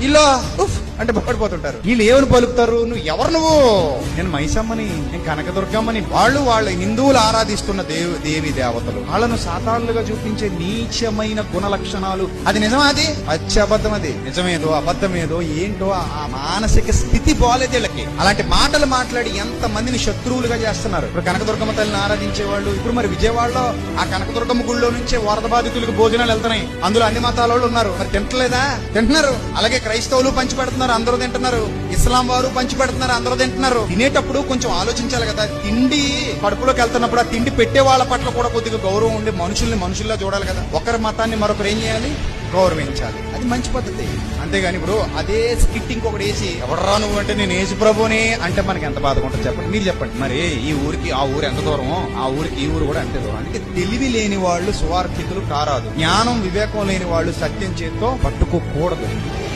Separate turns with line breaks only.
ఇలా అంటే భయపడిపోతుంటారు. వీళ్ళు ఏమని పలుకుతారు, నువ్వు ఎవరు, నువ్వు నేను మైసమ్మని, నేను కనకదుర్గమ్మని. వాళ్ళ హిందువులు ఆరాధిస్తున్న దేవి దేవతలు, వాళ్ళను సాతానులుగా చూపించే నీచమైన గుణ లక్షణాలు. అది నిజమా? అది అబద్ధం. అది నిజమేదో అబద్ధమేదో ఏంటో ఆ మానసిక స్థితి బాలేదు వీళ్ళకి. అలాంటి మాటలు మాట్లాడి ఎంత మందిని శత్రువులుగా చేస్తున్నారు. ఇప్పుడు కనకదుర్గమ్మ తల్లిని ఆరాధించే వాళ్ళు, ఇప్పుడు మరి విజయవాడలో ఆ కనకదుర్గమ్మ గుళ్ళో నుంచే వరద బాధితులకు భోజనాలు వెళ్తున్నాయి. అందులో అన్ని మతాల వాళ్ళు ఉన్నారు. మరి తింటలేదా? తింటున్నారు. అలాగే క్రైస్తవులు పంచి పెడుతున్నారు, అందరూ తింటున్నారు. ఇస్లాం వారు పంచి పెడుతున్నారు, అందరూ తింటున్నారు. తినేటప్పుడు కొంచెం ఆలోచించాలి కదా. తిండి కడుపులోకి వెళ్తున్నప్పుడు ఆ తిండి పెట్టే వాళ్ళ పట్ల కూడా కొద్దిగా గౌరవం ఉండి మనుషుల్లా చూడాలి కదా. ఒకరి మతాన్ని మరొకరు ఏం చేయాలి, గౌరవించాలి. అది మంచి పద్ధతి. అంతేగాని ఇప్పుడు అదే స్కిట్ ఇంకొకటి వేసి ఎవడరా నువ్వు అంటే నేను యేసు ప్రభుని అంటే మనకి ఎంత బాధగా ఉంటుంది చెప్పండి. మీరు చెప్పండి. మరి ఈ ఊరికి ఆ ఊరు ఎంత దూరమో ఆ ఊరికి ఈ ఊరు కూడా అంతే దూరం. అందుకే తెలివి లేని వాళ్ళు సువార్థికులు కారాదు. జ్ఞానం వివేకం లేని వాళ్ళు సత్యం చేత్తో పట్టుకోకూడదు.